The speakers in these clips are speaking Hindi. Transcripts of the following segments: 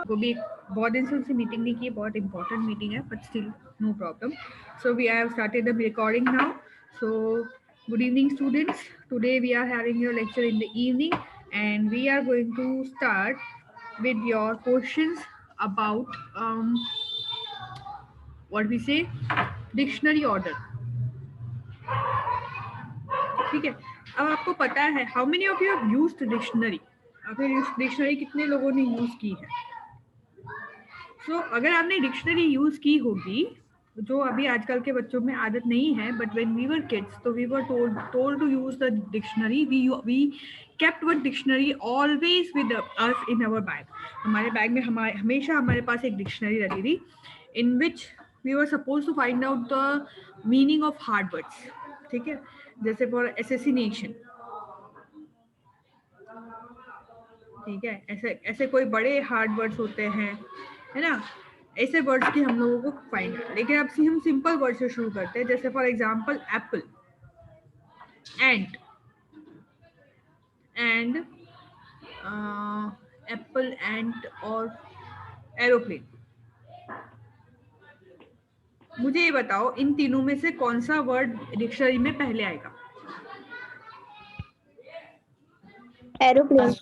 वो भी बहुत दिन से उनसे मीटिंग नहीं की, बहुत इंपॉर्टेंट मीटिंग है, but still no problem. So we have started the recording now. So good evening students. Today we are having your lecture in the evening and we are going to start with your questions about what we say dictionary order. ठीक है. अब आपको पता है how many of you have used dictionary. आपने डिक्शनरी कितने लोगों ने यूज की है? सो अगर आपने डिक्शनरी यूज की होगी, जो अभी आजकल के बच्चों में आदत नहीं है, but when we were kids तो we were told to use the dictionary. We kept one dictionary always with us in our bag. हमारे बैग में हमेशा हमारे पास एक डिक्शनरी रहती थी in which we were supposed to find out the meaning of hard words. ठीक है, जैसे फॉर assassination. ठीक है, ऐसे ऐसे कोई बड़े हार्ड वर्ड्स होते हैं, है ना, ऐसे वर्ड्स की हम लोगों को फाइंड है. लेकिन अब हम सिंपल वर्ड से शुरू करते हैं. जैसे for example apple, ant, and apple, ant और एरोप्लेन. मुझे ये बताओ इन तीनों में से कौन सा वर्ड डिक्शनरी में पहले आएगा? Aeroplane.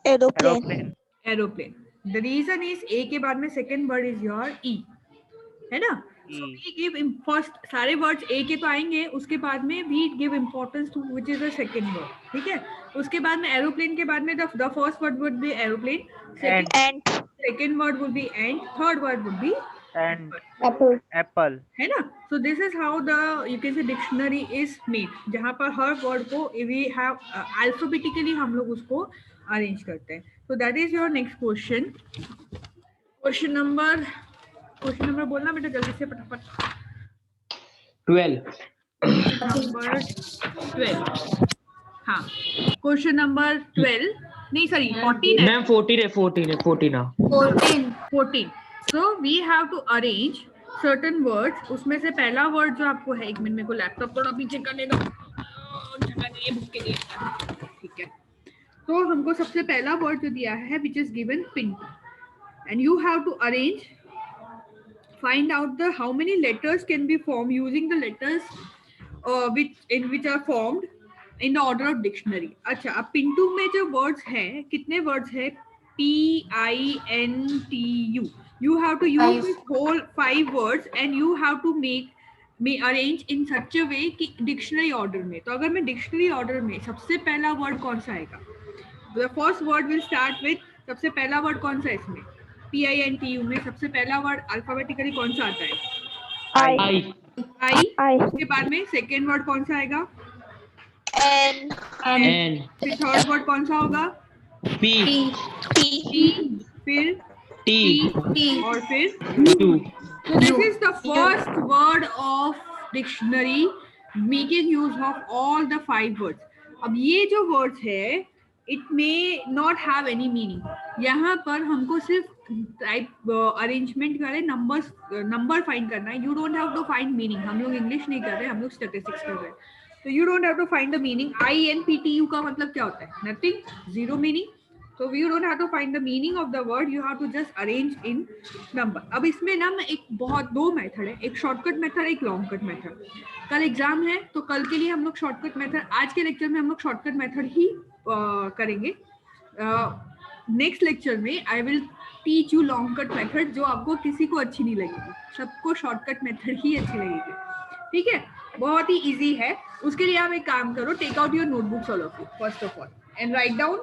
Aeroplane. Aeroplane. The reason is A के बाद में second word is your E, है ना. So we give first सारे वर्ड्स ए के तो आएंगे, उसके बाद में we give importance to which is the second word. ठीक है. उसके बाद में एरोप्लेन के बाद में the first word would be aeroplane, second word would be ant, third word would be Apple. है ना. So this is how the you can say dictionary is made, जहाँ पर हर वर्ड को we have alphabetically हम लोग उसको अरेंज करते हैं. So that is your next question. Question number बोलना बेटा जल्दी से फटाफट. 12. नंबर 12. हाँ, क्वेश्चन नंबर 12 नहीं सॉरी 14 है. Ma'am 14. So we have to arrange certain words. उसमें से पहला वर्ड जो आपको है, एक मिनट मेरे को लैपटॉप थोड़ा पीछे करने दो, जगह नहीं है बुक के लिए. ठीक है. तो हमको सबसे पहला वर्ड जो दिया है which is given pin, and you have to arrange, find out the how many letters can be formed using the letters which are formed in the order of dictionary. अच्छा, अब पिंटू में जो words हैं, कितने words हैं? PINTU. You have to use this whole 5 words and you have to make arrange in such a way कि dictionary order में. तो अगर मैं dictionary order में सबसे पहला word कौन सा आएगा? The first word will start with, सबसे पहला वर्ड कौन सा है इसमें? PINTU में सबसे पहला वर्ड अल्फाबेटिकली कौन सा आता है? आई. उसके बाद में सेकेंड वर्ड कौन सा आएगा? एन. फिर थर्ड वर्ड कौन सा होगा? P. फिर T. और फिर U. So this is the first word of dictionary making use of all the 5 words. अब ये जो words है it may not have any meaning. यहाँ पर हमको सिर्फ टाइप अरेंजमेंट वाले नंबर फाइंड करना है. You don't have to find meaning. हम लोग इंग्लिश नहीं कर रहे, हम लोग स्टैटिस्टिक्स कर रहे हैं. तो you don't have to find the meaning. INPTU का मतलब क्या होता है? Nothing, zero meaning. So you don't have to find the meaning of the word, you have to just arrange in number. अब इसमें ना एक बहुत 2 मेथड है, एक शॉर्टकट मेथड, एक लॉन्ग कट मेथड. कल एग्जाम है तो कल के लिए हम लोग शॉर्टकट मेथड, आज के लेक्चर में हम लोग शॉर्टकट मेथड ही करेंगे. नेक्स्ट लेक्चर में I will teach you long cut method, जो आपको किसी को अच्छी नहीं लगेगी, सबको शॉर्टकट मेथड ही अच्छी लगेगी. ठीक है, बहुत ही इजी है. उसके लिए आप एक काम करो, take out your notebooks all of you first of all and write down.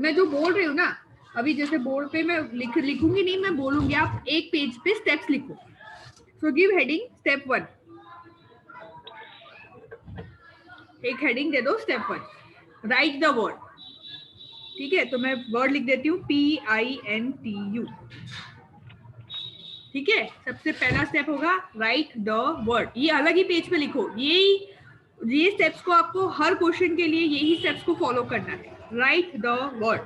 मैं जो बोल रही हूँ ना अभी, जैसे बोर्ड पे मैं लिखूंगी नहीं, मैं बोलूंगी, आप एक पेज पे स्टेप्स लिखो. सो गिव हेडिंग स्टेप 1, एक हेडिंग दे दो स्टेप 1, राइट द वर्ड. ठीक है, तो मैं वर्ड लिख देती हूँ PINTU. ठीक है, सबसे पहला स्टेप होगा राइट द वर्ड. ये अलग ही पेज पे लिखो. ये स्टेप्स को आपको हर क्वेश्चन के लिए यही स्टेप्स को फॉलो करना है. Right the word.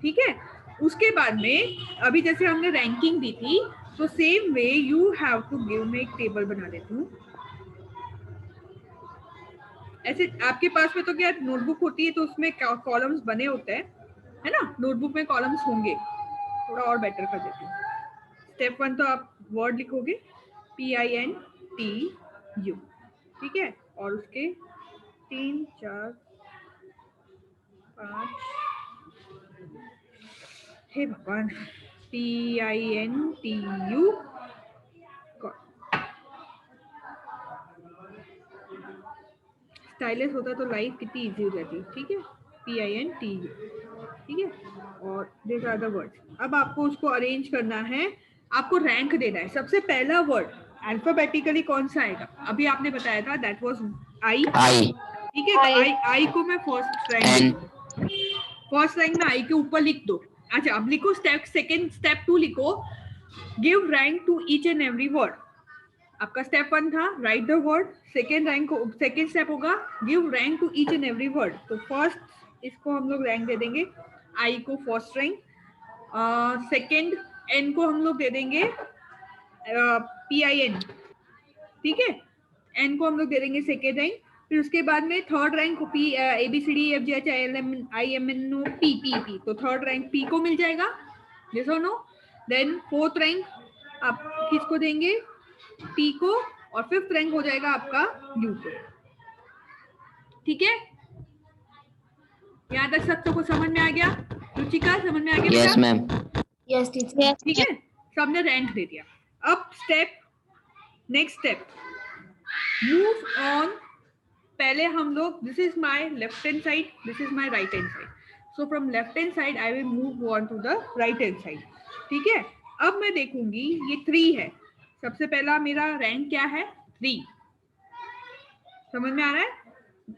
ठीक है, उसके बाद में अभी जैसे हमने रैंकिंग दी थी, तो same way you have to give. मैं एक टेबल बना देती हूँ. ऐसे आपके पास में तो क्या नोटबुक होती है तो उसमें कॉलम्स बने होते हैं, है ना, नोटबुक में कॉलम्स होंगे, थोड़ा और बेटर कर देती हूँ। स्टेप 1 तो आप वर्ड लिखोगे PINTU, ठीक है, और उसके 3 4 5, हे भगवान, PINTU। स्टाइलिश होता तो लाइफ कितनी इजी हो जाती, ठीक है, PINTU, ठीक है, और दिस आर द वर्ड्स। अब आपको उसको अरेंज करना है, आपको रैंक देना है। सबसे पहला वर्ड अल्फाबेटिकली कौन सा आएगा, अभी आपने बताया था, दैट वाज आई, ठीक है, तो आई को मैं फर्स्ट रैंक में आई के ऊपर लिख दो। अच्छा, अब लिखो सेकंड स्टेप 2 लिखो, give rank to each and every word. आपका स्टेप 1 था write the word, second step होगा give rank to each and every word. तो फर्स्ट इसको हम लोग रैंक दे देंगे, आई को फर्स्ट रैंक, सेकंड एन को हम लोग दे देंगे PIN, ठीक है, एन को हम लोग दे देंगे सेकेंड रैंक। फिर उसके बाद में थर्ड रैंक ABCDEFGHILMNO P, तो थर्ड रैंक P को मिल जाएगा, yes or no? Then fourth rank आप किसको देंगे, T को, और फिफ्थ रैंक हो जाएगा आपका U को, ठीक है। यहाँ तक सबको समझ में आ गया? रुचिका समझ में आ गया? Yes ma'am. Yes teacher. ठीक है, सबने रैंक दे दिया। अब नेक्स्ट स्टेप मूव ऑन। पहले हम लोग, this is my left hand side, this is my right hand side, so from left hand side I will move on to the right hand side, ठीक है। अब मैं देखूंगी ये 3 है, सबसे पहला मेरा रैंक क्या है, 3, समझ में आ रहा है?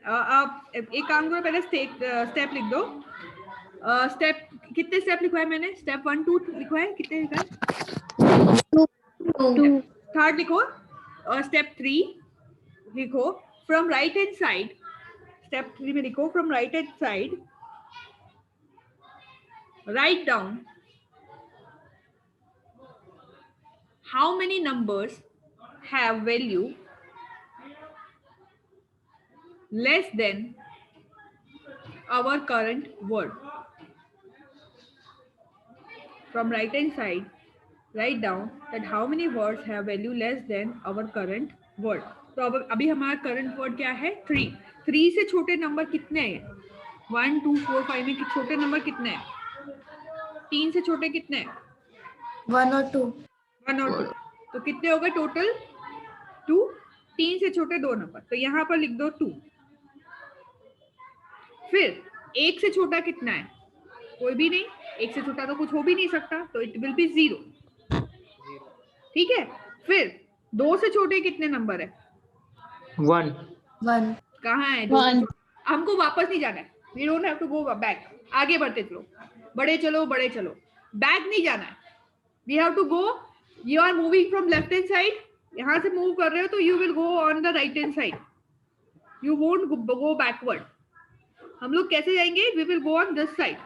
आप एक काम करो, पहले स्टेप लिख दो। स्टेप कितने स्टेप लिखवाए मैंने, स्टेप 1 2 लिखवाए, कितने लिखवाए, 2। थर्ड लिखो, स्टेप 3 लिखो, from right hand side, step 3 में लिखो from right hand side write down how many numbers have value less than our current word. From right hand side, write down that how many words have value less than our current word. तो अब अभी हमारा current word क्या है, 3। 3 से छोटे नंबर कितने हैं, 1 2 4 5 में छोटे नंबर कितने हैं, 3 से छोटे कितने हैं, 1 और 2। 1 और 2, तो कितने हो गए टोटल, 2। 3 से छोटे 2 नंबर, तो यहाँ पर लिख दो 2। फिर 1 से छोटा कितना है, कोई भी नहीं, 1 से छोटा तो कुछ हो भी नहीं सकता, तो इट विल बी 0, ठीक है। फिर 2 से छोटे कितने नंबर है, 1 कहाँ है 1? हमको वापस नहीं जाना है, we don't have to go back, आगे बढ़ते चलो, बड़े चलो, बैक नहीं जाना है, we have to go, you are moving from left hand side, यहाँ से मूव कर रहे हो तो you will go on the right hand side, you won't go backward. हम लोग कैसे जाएंगे, we will go on this side,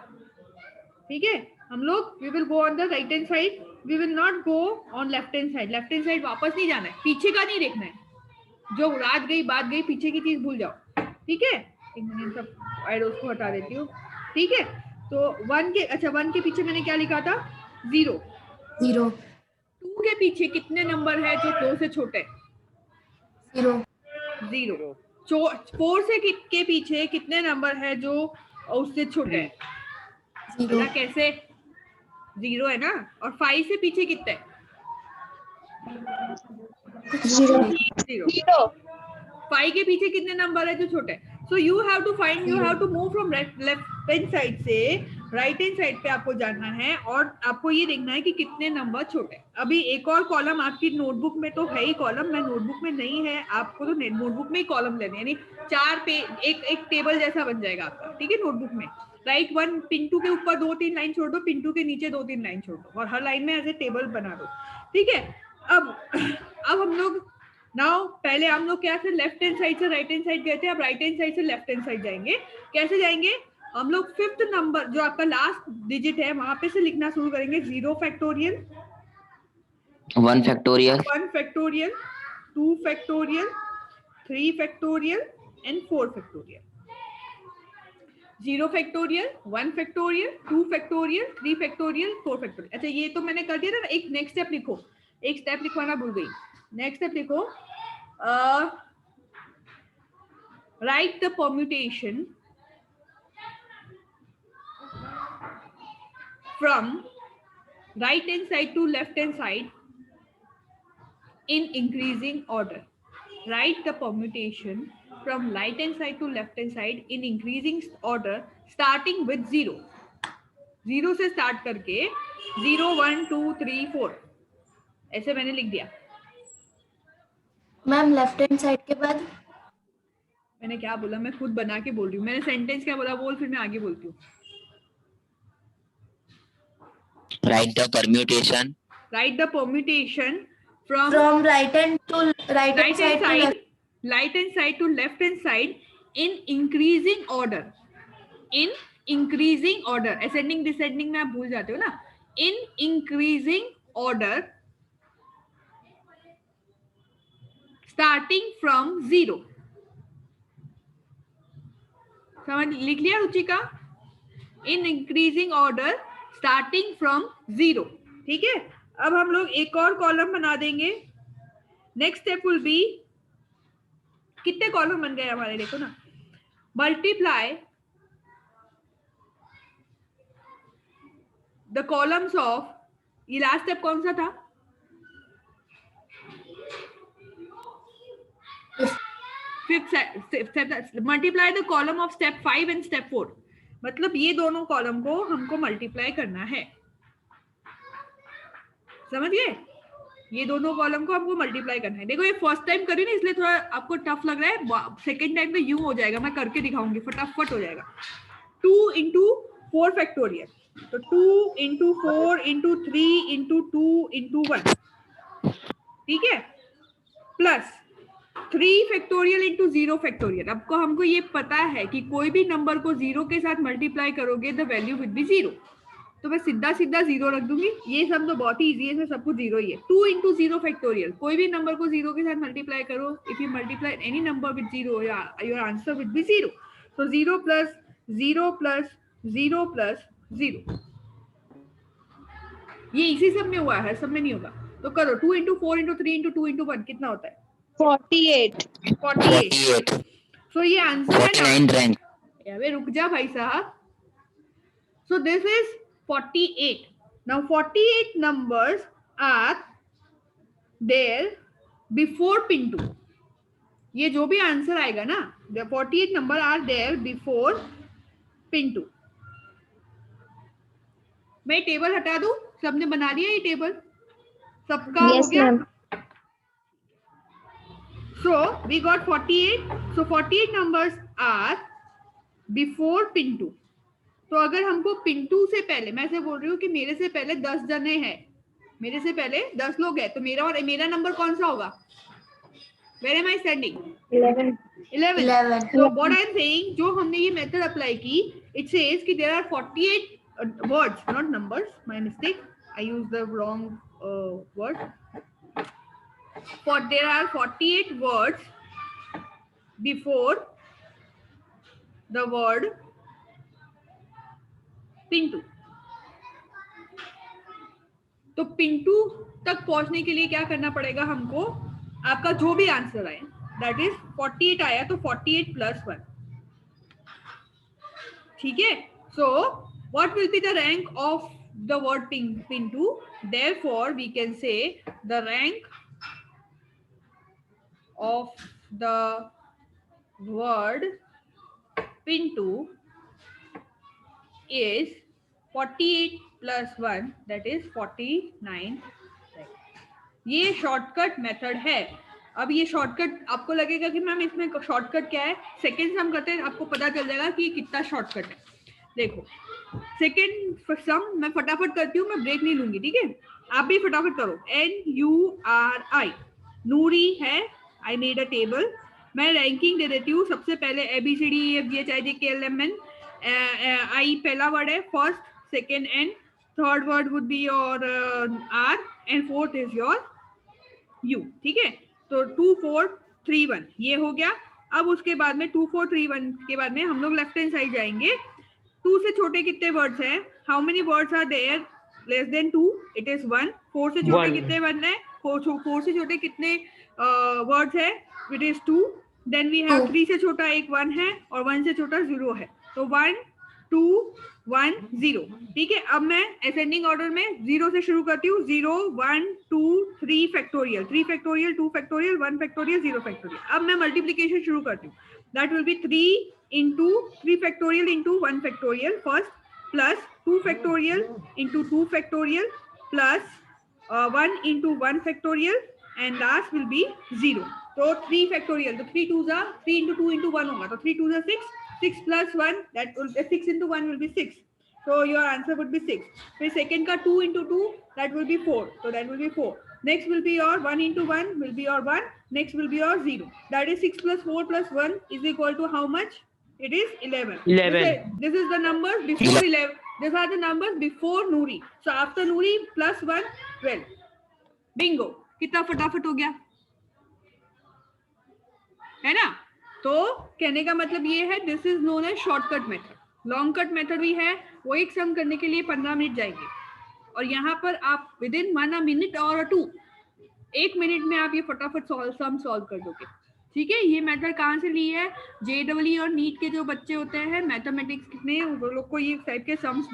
ठीक है, हम लोग we will go on the right hand side, we will not go on left hand side. Left hand side वापस नहीं जाना है, पीछे का नहीं देखना है, जो रात गई बात गई, पीछे की चीज भूल जाओ, ठीक है। एक मिनट, सब एरोस को हटा देती हूँ, ठीक है। तो 1 के, अच्छा 1 के पीछे मैंने क्या लिखा था, 0। 2 के पीछे कितने नंबर है जो 2 से छोटे, 0। 4 से के पीछे कितने नंबर है जो उससे छोटे हैं, 0। कैसे, 0 है ना, और 5 से पीछे कितने, 0। 5 के पीछे कितने नंबर है जो छोटे, so you have to find, you have to move from left hand side से राइट हैंड साइड पे आपको जाना है, और आपको ये देखना है कि कितने नंबर छोटे। अभी एक और कॉलम आपकी नोटबुक में तो है ही कॉलम, मैं नोटबुक में नहीं है, आपको तो नोटबुक में ही कॉलम लेने, यानी 4 पेज, एक टेबल जैसा बन जाएगा आपका, ठीक है। नोटबुक में राइट 1, पिंटू के ऊपर 2-3 लाइन छोड़ दो, पिंटू के नीचे 2-3 लाइन छोड़ दो, और हर लाइन में ऐसे टेबल बना दो, ठीक है। अब हम लोग नाउ, पहले हम लोग क्या थे, लेफ्ट हैंड साइड से राइट हैंड साइड गए थे, अब राइट हैंड साइड से लेफ्ट हैंड साइड जाएंगे। कैसे जाएंगे, हम लोग 5th नंबर जो आपका लास्ट डिजिट है वहां पे से लिखना शुरू करेंगे, 0 factorial, 1 factorial, 1 factorial, 2 factorial, 3 factorial and 4 factorial. 0 factorial, 1 factorial, 2 factorial, 3 factorial, 4 factorial. अच्छा ये तो मैंने कर दिया ना। एक नेक्स्ट स्टेप लिखो, एक स्टेप लिखवाना भूल गई। नेक्स्ट स्टेप लिखो, right the permutation from right hand side to left hand side in increasing order. Write the permutation from right hand side to left hand side in increasing order starting with 0. 0 से start करके 0 1 2 3 4 ऐसे मैंने लिख दिया। मैम लेफ्ट हैंड साइड के बाद मैंने क्या बोला, मैं खुद बना के बोल रही हूँ। मैंने सेंटेंस क्या बोला बोल, फिर मैं आगे बोलती हूँ। Write the permutation. Write the permutation from right hand to right hand side to left. right hand side to left hand side in increasing order. In increasing order, ascending descending में आप भूल जाते हो ना। In increasing order starting from 0. समझ लिख लिया Ruchika? In increasing order starting from 0. ठीक है, अब हम लोग एक और कॉलम बना देंगे। नेक्स्ट स्टेप विल बी, कितने कॉलम बन गए हमारे, देखो ना, मल्टीप्लाई द कॉलम्स ऑफ, ये लास्ट स्टेप कौन सा था? Fifth, multiply the column of step 5 and step 4। मतलब ये दोनों कॉलम को हमको मल्टीप्लाई करना है, समझ गए? ये दोनों कॉलम को हमको मल्टीप्लाई करना है। देखो ये फर्स्ट टाइम करी ना, इसलिए थोड़ा आपको टफ लग रहा है। सेकेंड टाइम में यूं हो जाएगा, मैं करके दिखाऊंगी, फटाफट हो जाएगा। 2 इंटू 4 फैक्टोरियल, तो 2 इंटू 4 इंटू 3 इंटू 2 इंटू 1, ठीक है, प्लस 3 फैक्टोरियल इंटू 0 फैक्टोरियल। आपको हमको ये पता है कि कोई भी नंबर को 0 के साथ मल्टीप्लाई करोगे द वैल्यू विल बी 0, तो मैं सीधा सीधा 0 रख दूंगी। ये सब तो बहुत ही इजी है, सब कुछ 0 ही है। 2 इंटू 0 फैक्टोरियल, कोई भी नंबर को 0 के साथ मल्टीप्लाई करो, if you multiply any number with 0 your answer will be 0। तो 0 प्लस 0 प्लस 0 प्लस 0, ये इसी सब में हुआ है, सब में नहीं होगा। तो करो 2 इंटू 4 इंटू 3 इंटू 2 इंटू 1 कितना होता है? 48। सो ये आंसर है 49 रैंक। अबे रुक जा भाई साहब। So this is 48. Now 48 numbers are there before pin 2. ये जो भी आंसर आएगा ना, the 48 number are there before pin 2. मैं टेबल हटा दूं? सबने बना लिया ये टेबल? सबका हो गया? So we got 48. So 48 numbers are before pin 2. तो अगर हमको पिन 2 से पहले, मैं से बोल रही हूँ कि मेरे से पहले 10 जने हैं, मेरे से पहले 10 लोग हैं, तो मेरा और मेरा नंबर कौन सा होगा? Where am I standing? 11. So what I am saying, जो हमने ये मेथड अप्लाई की, it says कि there are 48 words, not numbers. My mistake. I used the wrong word. There are 48 words before the word pin 2। तो पिन 2 तक पहुंचने के लिए क्या करना पड़ेगा हमको? आपका जो भी आंसर आए, दैट इज 48 आया तो 48 प्लस 1, ठीक है। So what will be the rank of the word pin 2? Therefore we can say the rank of the word pin 2 is 48 plus 1, that is 49. ये शॉर्टकट मेथड है। अब ये शॉर्टकट आपको लगेगा कि मैम इसमें शॉर्टकट क्या है, सेकेंड सम करते हैं आपको पता चल जाएगा कि कितना शॉर्टकट है। देखो सेकेंड सम मैं फटाफट करती हूँ, मैं ब्रेक नहीं लूंगी, ठीक है? आप भी फटाफट करो। NURI, नूरी है। I made a table. मैं रैंकिंग दे देती हूँ। सबसे पहले ABCDEFGHIJKLMN, आई पहला वर्ड है, first, second and, third word would be your R and fourth is your U, ठीक है? तो 2 4 3 1 ये हो गया। अब उसके बाद में 2 4 3 1 के बाद में हम लोग लेफ्ट हैंड साइड जाएंगे 2 से छोटे कितने वर्ड्स हैं? How many words are there less than 2? It is 1. 4 से छोटे कितने बनना है? 4 से छोटे कितने वर्ड्स है? It is 2. Then we have 3 से छोटा एक 1 है और 1 से छोटा 0 है. तो 1 2 1 0. ठीक है, अब मैं असेंडिंग ऑर्डर में 0 से शुरू करती हूँ. 0 1 2 3 factorial, 3 factorial, 2 factorial, 1 factorial, 0 factorial. अब मैं मल्टीप्लीकेशन शुरू करती हूँ. That will B 3 into 3 factorial into 1 factorial first, plus 2 factorial into 2 factorial, plus 1 into 1 factorial, and last will be 0. So 3 factorial, so 3 2s are 3 into 2 into 1 होगा, तो 3 2s are 6. 6 plus 1, that will 6 into 1 will be 6. So your answer would be 6. फिर second का 2 into 2, that will be 4. So that will be 4. Next will be your 1 into 1 will be your 1. Next will be your 0. That is 6 plus 4 plus 1 is equal to how much? It is 11. 11. This is the numbers before 11. These are the numbers before Noori. So after Noori plus 1, 12. Bingo. कितना फटाफट हो गया है ना? तो कहने का मतलब ये है, this is known as shortcut method. Long cut method भी है, वो एक सम करने के लिए 15 मिनट जाएंगे, और यहाँ पर आप विद इन 1 मिनट और 2, 1 मिनट में आप ये फटाफट सम सॉल्व कर दोगे. ठीक है, ये मेथड कहाँ से ली है? JEE और नीट के जो बच्चे होते हैं मैथमेटिक्स कितने, वो लोग को ये टाइप के सम्स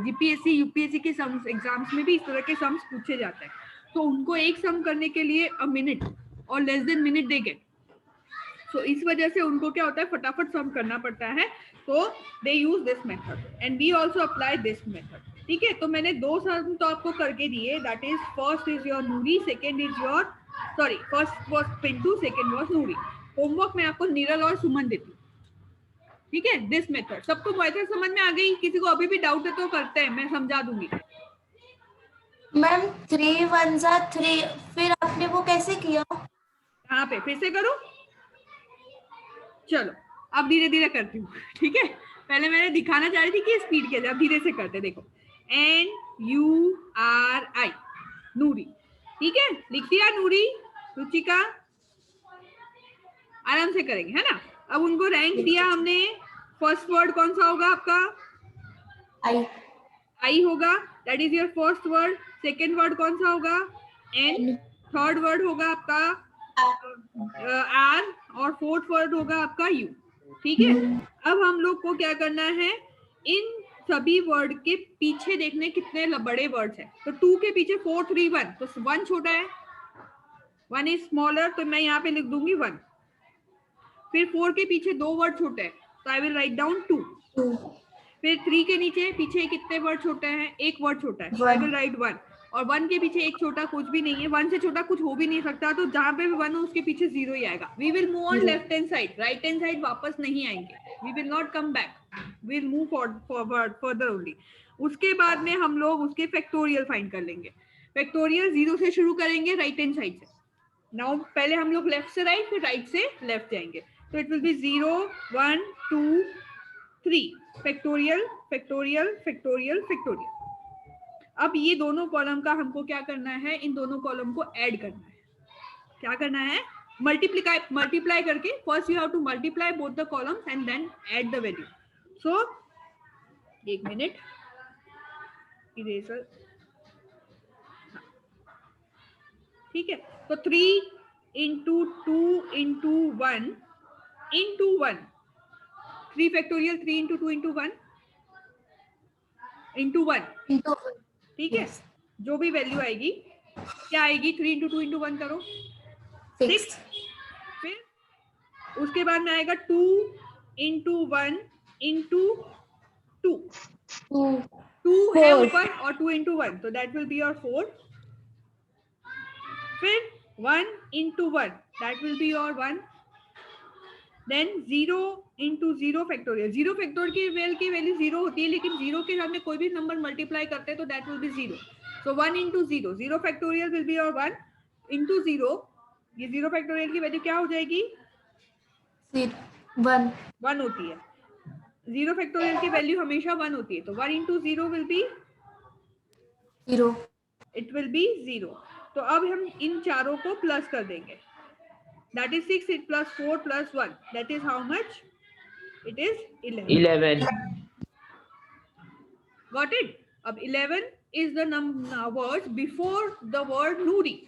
GPSC UPSC के सम्स एग्जाम्स में भी इस तरह के सम्स पूछे जाते हैं. तो उनको एक सम करने के लिए अ मिनट और less than minute they get. So इस वजह से उनको क्या होता है, फटाफट सम करना पड़ता है. तो they use this method and we also apply this method. ठीक है, तो मैंने 2 सम तो आपको करके दिए. That is first is your Noori, second is your first was Pintu, second was Noori. Homework में आपको निरल और सुमन देती हूँ. ठीक है, दिस मेथड सबको मेथड समझ में आ गई? किसी को अभी भी डाउट है तो करते हैं, मैं समझा दूंगी. मैम 3 1 3, फिर आपने वो कैसे किया? यहाँ पे फिर से करो. चलो अब धीरे धीरे करती हूँ. ठीक है, पहले मैंने दिखाना चाह रही थी कि स्पीड के, अब धीरे से करते. देखो NURI नूरी. ठीक है, लिख दिया नूरी. रुचिका आराम से करेंगे, है ना? अब उनको रैंक दिया हमने. फर्स्ट वर्ड कौन सा होगा आपका? आई होगा, that is your first word. Second word कौन सा होगा? N. थर्ड वर्ड होगा आपका R, और फोर्थ वर्ड होगा आपका U. ठीक है, अब हम लोग को क्या करना है, इन सभी वर्ड के पीछे देखने कितने बड़े वर्ड्स हैं. तो 2 के पीछे 4 3 1, तो 1 छोटा है, 1 इज स्मॉलर, तो मैं यहाँ पे लिख दूंगी 1. फिर 4 के पीछे 2 वर्ड छोटे हैं, तो आई विल राइट डाउन 2. फिर 3 के नीचे पीछे कितने वर्ड छोटे हैं? 1 वर्ड छोटा है, आई विल राइट 1. और 1 के पीछे एक छोटा कुछ भी नहीं है, 1 से छोटा कुछ हो भी नहीं सकता, तो जहां पे भी 1 हो उसके पीछे 0 ही आएगा. We will move on left hand side, right hand side वापस नहीं आएंगे. We will not come back, we will move forward further only. उसके बाद में हम लोग उसके फैक्टोरियल फाइंड कर लेंगे. फैक्टोरियल 0 से शुरू करेंगे राइट हैंड साइड से. नाउ पहले हम लोग लेफ्ट से राइट, फिर राइट से लेफ्ट जाएंगे. तो it will be 0 1 2 3 factorial factorial factorial factorial. अब ये दोनों कॉलम का हमको क्या करना है, इन दोनों कॉलम को ऐड करना है. क्या करना है? मल्टीप्लाई करके. First you have to multiply both the columns and then add the value. So 1 minute, eraser. ठीक है, तो 3 into 2 into 1 into 1, 3 factorial 3 into 2 into 1 into 1. ठीक है, जो भी वैल्यू आएगी, क्या आएगी? 3 into 2 into 1 करो, 6. फिर उसके बाद में आएगा 2 into 1 into 2. 2 है ऊपर और 2 into 1, तो दैट विल बी योर 4. फिर 1 into 1, that will be your 1. देन 0 into 0 फैक्टोरियल. 0 फैक्टोरियल की वैल्यू 0 होती है, लेकिन 0 के साथ में कोई भी नंबर मल्टीप्लाई करते हैं तो that will B 0. So 1 into 0, 0 factorial will be your 1 into 0. ये 0 फैक्टोरियल की वैल्यू क्या हो जाएगी? 1 होती है. 0 फैक्टोरियल की वैल्यू हमेशा 1 होती है, तो 1 into 0 will be 0. It will be 0. तो अब हम इन चारों को प्लस कर देंगे. That is 6 plus 4 plus 1. That is how much? It is 11. 11. Got it? अब 11 is the words before the word Nuri.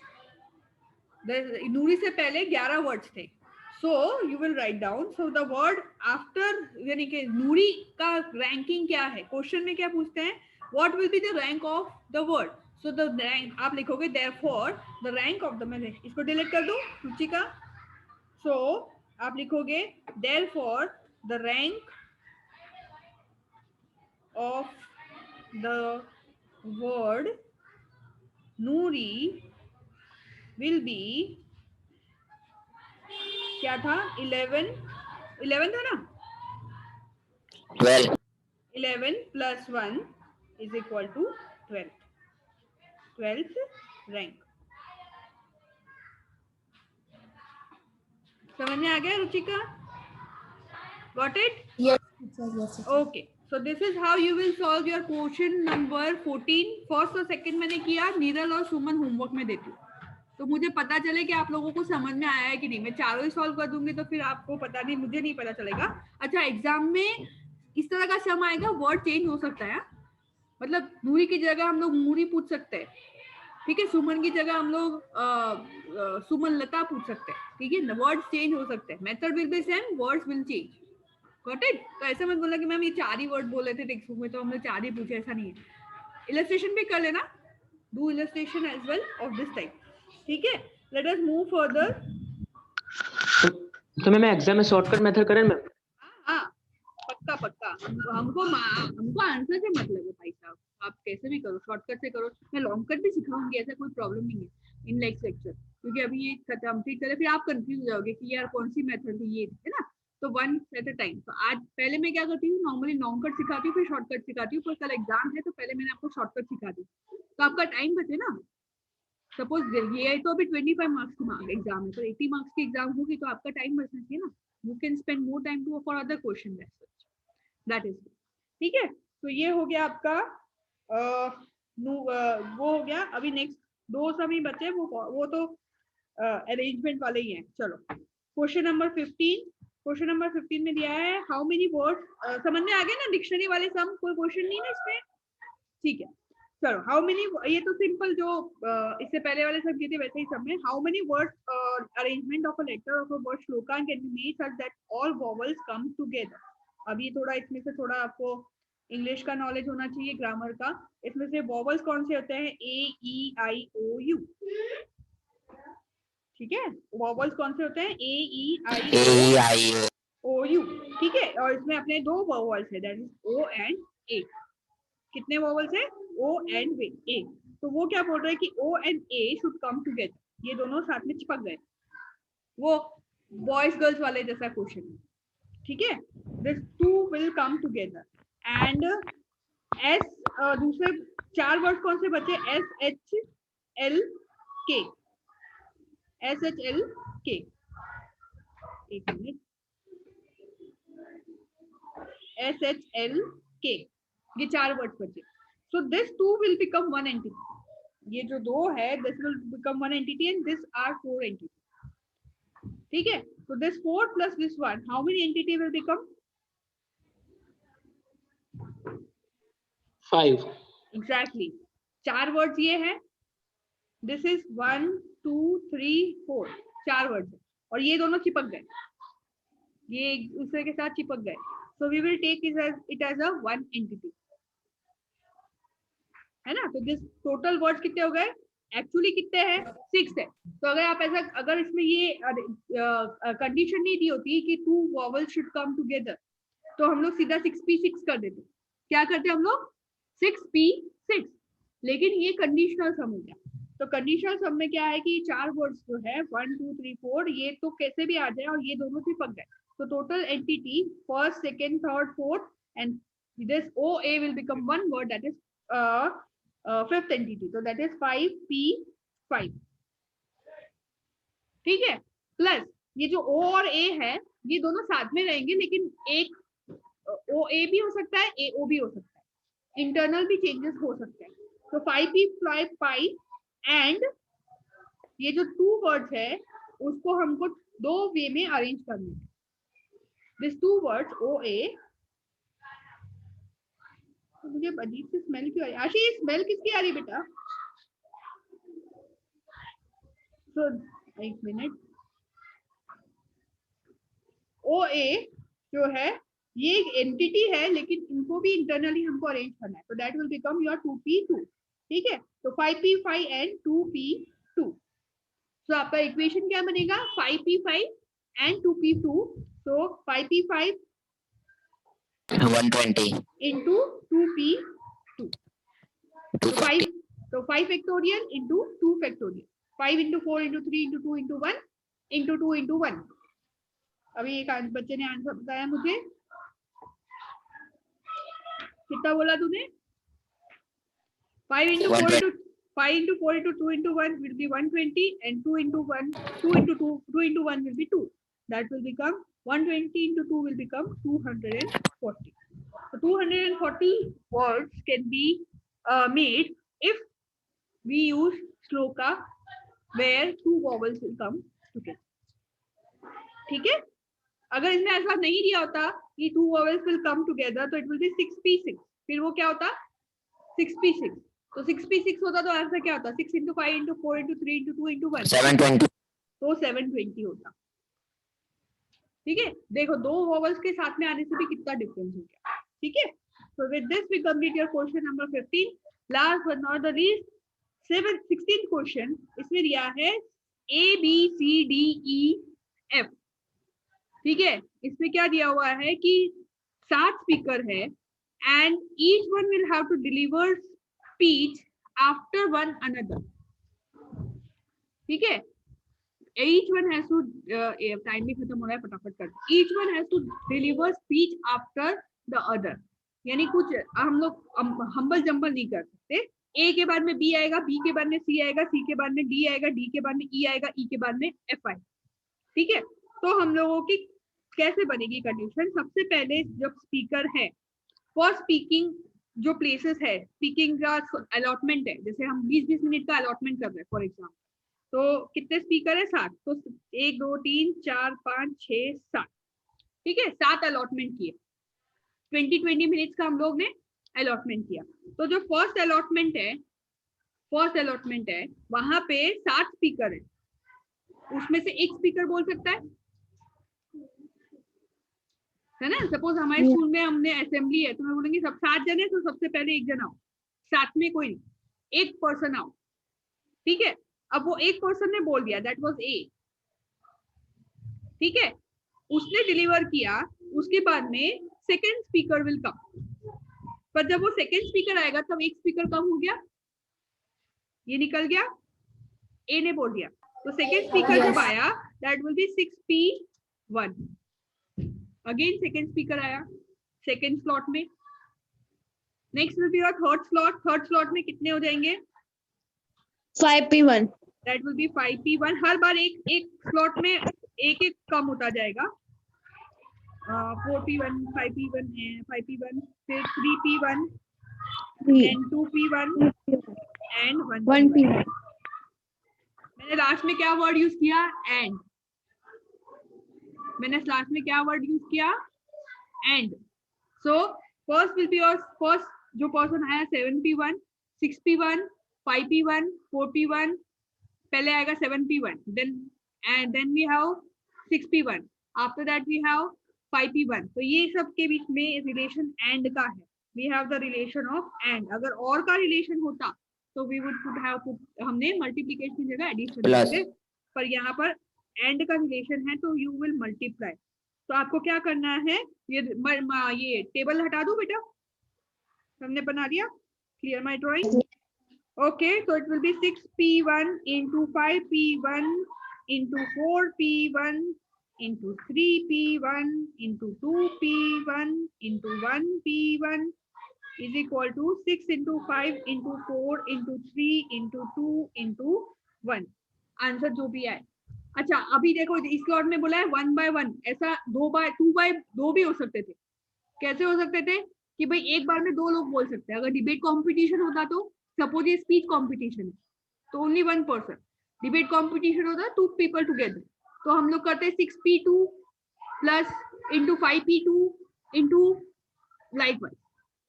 Nuri से पहले 11 words थे. So you will write down. So the word after यानी कि Nuri का ranking क्या है? Question में क्या पूछते हैं? What will be the rank of the word? So the rank आप लिखोगे therefore the rank of the मैं इसको delete कर दूँ रुचिका. So आप लिखोगे therefore the rank of the word Nuri will be क्या था 11 था ना 12. 11 plus 1 is equal to 12th rank. समझ में आ गया Ruchika? Got it? Yes, teacher. Yes, teacher. Okay. So this is how you will solve your question number 14. First और second मैंने किया, नीरल और सुमन होमवर्क में देती हूँ, तो मुझे पता चले कि आप लोगों को समझ में आया है कि नहीं. मैं चारों ही सॉल्व कर दूंगी तो फिर आपको पता नहीं, मुझे नहीं पता चलेगा. अच्छा, एग्जाम में इस तरह का सम आएगा, वर्ड चेंज हो सकता है. मतलब नूरी की जगह हम लोग मूरी पूछ सकते हैं, ठीक है. सुमन की जगह हम लोग सुमन लता पूछ सकते हैं, ठीक है. वर्ड चेंज हो सकते हैं. Method will be same, words will change. Got it? तो ऐसा मत बोला कि मैम ये 4 ही वर्ड बोले थे टेक्स्ट बुक में तो हमने 4 ही पूछे, ऐसा नहीं है. इलस्ट्रेशन भी कर लेना, do illustration as well of this type, ठीक है. Let us move further. तो मैं एग्जाम में शॉर्टकट मेथड करें मैम? हाँ, पक्का. हमको आंसर से मतलब है भाई साहब. आप कैसे भी करो, शॉर्टकट से करो. मैं लॉन्ग कट भी सिखाऊंगी, ऐसा कोई प्रॉब्लम नहीं है इन नेक्स्ट लेक्चर, क्योंकि अभी ये कंप्लीट करें फिर आप कंफ्यूज हो जाओगे कि यार कौन सी मेथड थी, ये है ना. तो वन एट अ टाइम. तो आज पहले मैं क्या करती हूँ, नॉर्मली लॉन्ग कट सिखाती हूँ, फिर शॉर्टकट सिखाती हूँ. पर कल एग्जाम है तो पहले मैंने आपको शॉर्टकट सिखा दी, तो आपका टाइम बचे ना. सपोज ये तो अभी 25 मार्क्स की एग्जाम है, तो 80 मार्क्स की एग्जाम होगी तो आपका टाइम बचना चाहिए ना. You can spend more time to for other question. That is, ठीक है. तो ये हो गया आपका वो हो गया. अभी नेक्स्ट 2 सभी बचे, वो तो अरेंजमेंट वाले ही हैं. चलो क्वेश्चन नंबर 15. क्वेश्चन नंबर 15 में दिया है हाउ मेनी वर्ड्स. समझ में आ गया ना डिक्शनरी वाले सम? कोई क्वेश्चन नहीं ना इसमें, ठीक है. चलो हाउ मेनी, ये तो सिंपल जो इससे पहले वाले सब किए थे वैसे ही सब में. How many words arrangement of a letter of a word shloka can be made such that all vowels come together. अब ये थोड़ा इसमें से थोड़ा आपको इंग्लिश का नॉलेज होना चाहिए, ग्रामर का. इसमें से वोवेल्स कौन से होते हैं? ए ई आई ओ यू, ठीक है. वोवेल्स कौन से होते हैं? ए ई आई ओ यू, ठीक है. और इसमें अपने 2 वोवेल्स है, that is O and A. कितने वोवेल्स है? O and A. तो वो क्या बोल रहे हैं कि O and A should come together. ये दोनों साथ में चिपक गए, वो बॉयज गर्ल्स वाले जैसा क्वेश्चन, ठीक है. This 2 will come together and S. दूसरे 4 वर्ड कौन से बचे? एस एच एल के. एस एच एल के, एक मिनट. एस एच एल के, ये 4 वर्ड बचे. So this 2 will become 1 entity. ये जो 2 है this will become 1 entity and this are 4 entity, ठीक है. So this 4 plus this 1, how many entity will become? 5. Exactly. 4 words ये है. This is 1 2 3 4, 4 words है. और ये दोनों चिपक गए, ये एक दूसरे के साथ चिपक गए. So we will take it as a 1 entity, है ना. तो this total words कितने हो गए? एक्चुअली कितने हैं? 6 है. तो अगर आप ऐसा, अगर इसमें ये कंडीशन नहीं दी होती कि 2 वोवेल्स शुड कम टुगेदर, तो हम लोग सीधा 6p6 कर देते. क्या करते हम लोग? 6p6. लेकिन ये कंडीशनल सम हो गया. तो कंडीशनल सम में क्या है कि 4 वर्ड्स जो है 1 2 3 4, ये तो कैसे भी आ जाए और ये दोनों चिपक गए. तो total entity first second third fourth and this O A will become 1 word, that is fifth entity. So that is 5p5, ठीक है. प्लस ये जो o और a है ये दोनों साथ में रहेंगे, लेकिन एक o a भी हो सकता है, a o भी हो सकता है. इंटरनल भी चेंजेस हो सकते हैं. तो 5p5 एंड ये जो 2 वर्ड्स है उसको हमको 2 वे में अरेंज करना है. दिस टू वर्ड्स OA, तो मुझे अजीब सी स्मेल क्यों आ रही है? आशी, स्मेल किसकी आ रही बेटा? तो एक मिनट, OA जो है ये एक एंटिटी है, लेकिन इनको भी इंटरनली हमको अरेंज करना है, तो that will become your 2p2, ठीक है। तो 5p5 एंड 2p2, तो आपका इक्वेशन क्या बनेगा? 5p5 एंड 2p2, तो 5p5 120 into 2p2, तो 5 factorial into 2 factorial, 5 into 4 into 3 into 2 into 1 into 2 into 1। अभी एक बच्चे ने आंसर बताया मुझे, कितना बोला तूने? 5 into 4 into 5 into 4 into 2 into 1 will be 120, and 2 into 1, 2 into 2 into 1 will be 2. That will become 120 into 2 will become 240. So 240 words can be made if we use shloka where 2 vowels will come together. ठीक है? अगर इसमें ऐसा नहीं दिया होता कि 2 vowels will come together, तो it will be 6p6, फिर वो क्या होता? 6p6, तो 6p6 होता तो आंसर क्या होता? 6 into 5 into 4 into 3 into 2 into 1, 720 तो 720 होता। ठीक है, देखो दो वॉवल्स के साथ में आने से भी कितना डिफरेंस हो गया। ठीक है, so with this we complete your question number 15. Last but not the least, 16th question, इसमें दिया है ABCDEF। ठीक है, इसमें क्या दिया हुआ है कि 7 स्पीकर है and each one will have to deliver speech after one another. ठीक है, each one has to time भी खत्म हो रहा है, फटाफट कर। each one has to deliver speech after the other, यानी कुछ हम लोग हम्बल जम्बल नहीं कर सकते। A के बाद में B आएगा, B के बाद में C आएगा, C के बाद में D आएगा, D के बाद में E आएगा, E के बाद में F आएगा। ठीक है, तो हम लोगों की कैसे बनेगी कंडीशन? सबसे पहले जब स्पीकर है, फॉर स्पीकिंग जो प्लेसेस है, स्पीकिंग का अलॉटमेंट है, जैसे हम 20-20 मिनट का अलॉटमेंट कर रहे हैं फॉर एग्जाम्पल, तो कितने स्पीकर है? 7, तो 1 2 3 4 5 6 7, ठीक है, 7 अलॉटमेंट किए, 20 मिनट्स का हम लोग ने अलॉटमेंट किया। तो जो फर्स्ट अलॉटमेंट है वहां पे 7 स्पीकर है, उसमें से एक स्पीकर बोल सकता है ना? सपोज हमारे स्कूल में हमने असेंबली है, तो मैं बोलूंगी सब 7 जने, तो सबसे पहले एक जन आओ, साथ में कोई नहीं, एक पर्सन आओ। ठीक है, अब वो एक पर्सन ने बोल दिया, दैट वाज ए। ठीक है, उसने डिलीवर किया, उसके बाद में सेकंड स्पीकर विल कम, पर जब वो सेकंड स्पीकर आएगा तब एक स्पीकर कम हो गया, ये निकल गया, ए ने बोल दिया, तो सेकंड स्पीकर जब आया that will B 6p1। Again second speaker आया सेकंड स्लॉट में, next will be your third slot में कितने हो जाएंगे? 5p1, that will B 5p1। हर बार एक स्लॉट में एक कम होता जाएगा, 4p1, 5p1 है, 5p1, फिर 3p1 and 2p1 and 1p1। मैंने लास्ट में क्या वर्ड यूज किया? एंड। मैंने लास्ट में क्या वर्ड यूज किया? And. So first will be your first जो पर्सन आया 7p1, 6p1, 5p1, 4p1, पहले आएगा 7p1, then we have 6p1, after that we have 5p1। तो ये सब के बीच में रिलेशन एंड का है, we have the relation of and। अगर और का रिलेशन होता तो we would put हमने मल्टीप्लिकेशन की जगह एडिशन करते, पर यहाँ पर एंड का रिलेशन है तो you will multiply। तो आपको क्या करना है, ये टेबल हटा दो बेटा, हमने बना दिया, clear my drawing? Okay, so it will be 6p1 into 5p1 into 4p1 into 3p1 into 2p1 into 1p1 is equal to 6 into 5 into 4 into 3 into 2 into 1। Answer जो भी आए। अच्छा, अभी देखो इस स्लॉट में बोला है 1 by 1, ऐसा 2 by 2 भी हो सकते थे। कैसे हो सकते थे कि भाई एक बार में 2 लोग बोल सकते हैं। अगर डिबेट कॉम्पिटिशन होता तो सपोज ये स्पीच कॉम्पिटिशन है तो ओनली 1 पर्सन, डिबेट कॉम्पिटिशन होता है 2 people टुगेदर, तो हम लोग करते हैं 6p2 plus into 5p2 into likewise,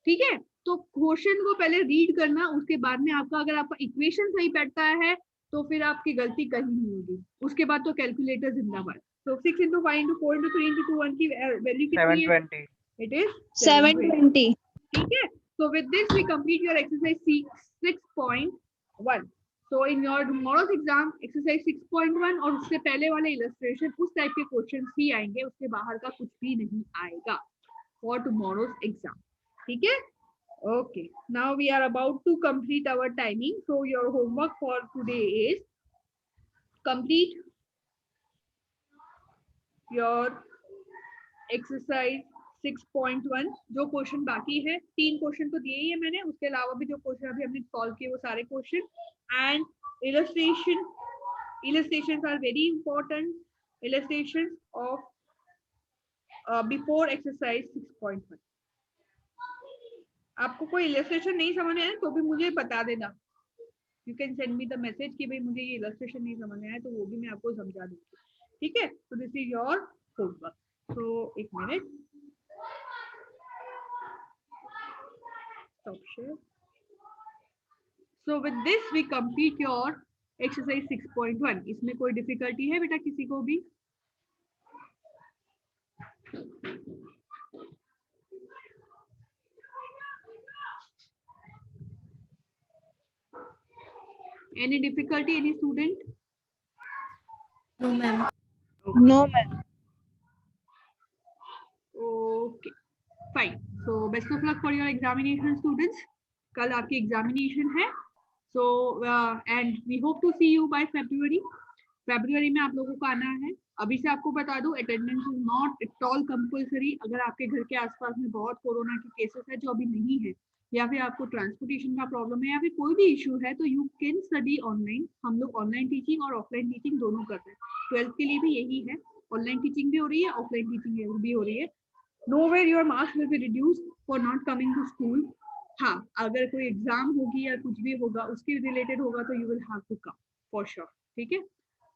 ठीक है। तो क्वेश्चन को पहले रीड करना, उसके बाद में आपका अगर आपका इक्वेशन सही बैठता है तो फिर आपकी गलती कहीं नहीं होगी, उसके बाद तो कैलकुलेटर जिंदाबाद। तो 6 into 5 into 4 into 3 into 2 1 की वैल्यू कितनी है? 720. It is 720. ठीक है। So with this we complete your exercise 6.1. So in your tomorrow's exam exercise 6.1 और उससे पहले वाले illustration उस टाइप के क्वेश्चंस ही आएंगे, उसके बाहर का कुछ भी नहीं आएगा for tomorrow's exam, ठीक है। Okay, now we are about to complete our timing. So your homework for today is complete your exercise 6.1। जो क्वेश्चन बाकी है, 3 क्वेश्चन तो दिए ही है मैंने, उसके अलावा भी जो क्वेश्चन अभी हमने सॉल्व किए वो सारे question and illustrations are very important, illustrations of before exercise 6.1। आपको कोई इलस्ट्रेशन नहीं समझ में आया तो भी मुझे बता देना, you can send me the message कि भाई मुझे ये इलस्ट्रेशन नहीं समझ में आया, तो वो भी मैं आपको समझा दूंगी, ठीक है। तो this is your homework. So एक minute, stop share. So with this we complete your exercise 6.1। इसमें कोई डिफिकल्टी है बेटा किसी को भी? Any difficulty, any student? No ma'am. No, ma'am. Okay, fine. So best of luck for your examination, students. कल आपकी एग्जामिनेशन है, so and we hope to see you by February. February में आप लोगों को आना है। अभी से आपको बता दूं, attendance is not at all compulsory. अगर आपके घर के आसपास में बहुत कोरोना के केसेस है जो अभी नहीं है, या फिर आपको ट्रांसपोर्टेशन का प्रॉब्लम है, या फिर कोई भी इशू है, तो यू कैन स्टडी ऑनलाइन। हम लोग ऑनलाइन टीचिंग और ऑफलाइन टीचिंग दोनों कर रहे हैं। 12th के लिए भी यही है, ऑनलाइन टीचिंग भी हो रही है, ऑफलाइन टीचिंग भी हो रही है। Nowhere your marks will be reduced for not coming to school. हाँ, अगर कोई एग्जाम होगी या कुछ भी होगा उसके रिलेटेड होगा तो you will have to come for sure, ठीक है।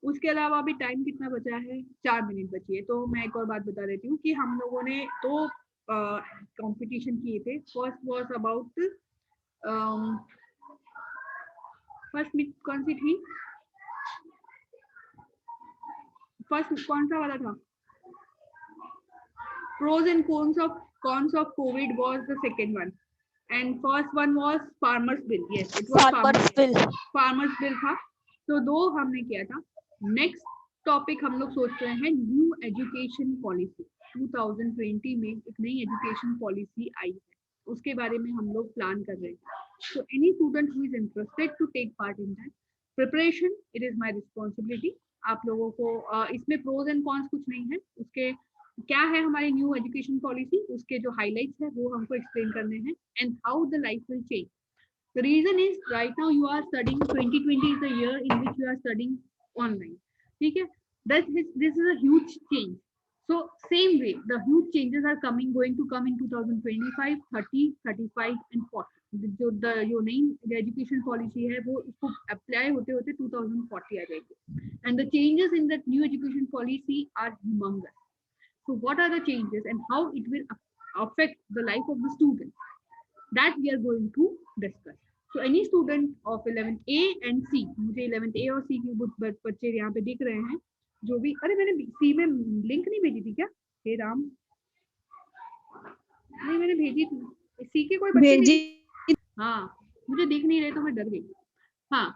उसके अलावा अभी टाइम कितना बचा है? 4 मिनट बची है। तो मैं एक और बात बता देती हूँ कि हम लोगों ने 2 कंपटीशन किए थे। First was about first meet कौन सी थी? फर्स्ट कौन सा वाला था? Pros and cons of COVID was the second one, and first one was farmers bill. Yes, it was farmers bill. Farmers bill था, तो 2 हमने किया था। नेक्स्ट टॉपिक हम लोग सोच रहे हैं न्यू एजुकेशन पॉलिसी। 2020 में एक नई एजुकेशन पॉलिसी आई है, उसके बारे में हम लोग प्लान कर रहे हैं। So any student who is interested to take part in that preparation, it is my responsibility। आप लोगों को इसमें प्रोज एंड कॉन्स कुछ नहीं है, उसके क्या है हमारी न्यू एजुकेशन पॉलिसी, उसके जो हाइलाइट्स है वो हमको एक्सप्लेन करने हैं, and how the life will change. The reason is right now you are studying, 2020 is the year in which you are studying online, ठीक है। This is a huge change. So same way the huge changes are going to come in 2025, 30, 35 and 40। जो नई एजुकेशन पॉलिसी है वो उसको अप्लाई होते होते 2040 आ जाएगी, and the changes in that new education policy are humongous। So what are the changes and how it will affect the life of the student, that we are going to discuss। So any student of 11A and C, मुझे 11A और C के बच्चे यहाँ पे दिख रहे हैं, जो भी, अरे मैंने सी में लिंक नहीं भेजी थी क्या? हे राम, नहीं मैंने भेजी थी। सी के कोई बच्चे नहीं? हाँ, मुझे दिख नहीं रहे तो मैं डर गई। हाँ,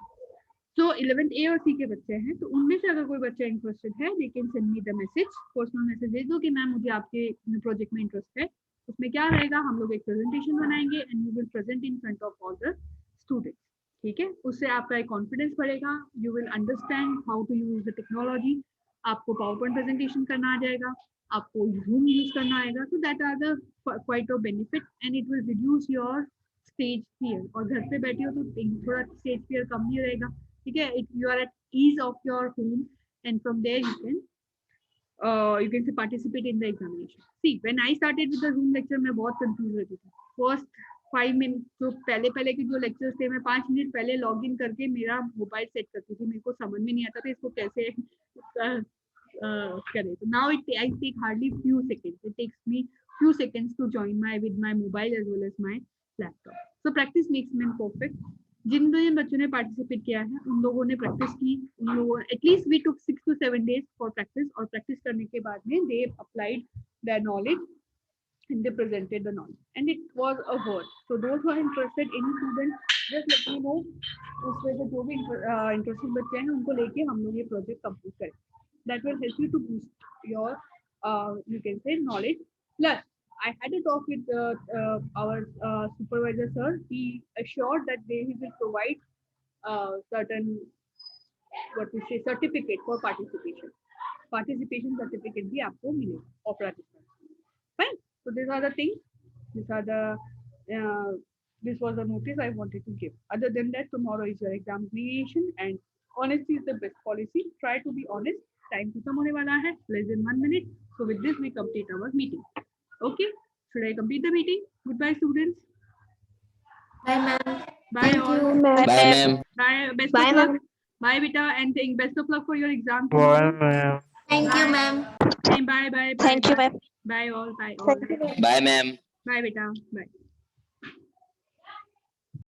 तो 11A और C के बच्चे हैं, तो उनमें से अगर कोई बच्चा इंटरेस्टेड है, they can send me the message, personal message दे दो कि मैम मुझे आपके प्रोजेक्ट में इंटरेस्ट है। उसमें क्या रहेगा, हम लोग एक प्रेजेंटेशन बनाएंगे and you will present in front of all the students, ठीक है। उससे आपका एक कॉन्फिडेंस बढ़ेगा, you will understand how to use the technology. आपको पावरपॉइंट प्रेजेंटेशन करना आ जाएगा, आपको जूम यूज करना आएगा, तो that are the quite of benefit and it will reduce your stage fear. और घर पे बैठे हो तो थोड़ा स्टेज फियर कम ही रहेगा, ठीक है। If you are at ease of your home and from there you can say participate in the examination। See, when I started with the Zoom lecture, मैं बहुत कंफ्यूज रहती थी। फर्स्ट 5 मिनट जो पहले के जो लेक्चर्स थे, मैं 5 मिनट पहले लॉग इन करके मेरा मोबाइल सेट करती थी, मेरे को समझ में नहीं आता था इसको कैसे करें. So now I take hardly few seconds. It takes me few seconds to join with my mobile as well as my laptop. So practice makes man perfect. जिन बच्चों ने पार्टिसिपेट किया है उन लोगों ने प्रैक्टिस की, उन लोगों at least we took 6 to 7 days for practice, और प्रैक्टिस करने के बाद में they applied their knowledge and they presented the knowledge and it was a word. So those who are interested, any student, just let me know. उसमें से जो भी इंटरेस्टेड बच्चे हैं उनको लेके हम लोग ये प्रोजेक्ट कंप्लीट करें. That will help you to boost your you can say knowledge. Plus I had a talk with our supervisor sir. He assured that he will provide certain what we say certificate for participation. Participation certificate भी आपको मिलेगा और participation. Fine. So these are the things. These are the this was the notice I wanted to give. Other than that, tomorrow is your examination and honesty is the best policy. Try to be honest. Time खत्म होने वाला है. Less than 1 minute. So with this we complete our meeting. Okay. Should I complete the meeting? Goodbye, students. Bye, ma'am. Bye Thank all. you. Bye, ma'am. Bye. Best Bye, of luck. ma'am. Bye, beta, and best of luck for your exam Bye, tomorrow. ma'am. Thank you, ma'am. Bye. Bye. Bye. Thank you, Bye. ma'am. Bye all. Bye all. Thank you. Bye, ma'am. Bye, beta. Bye.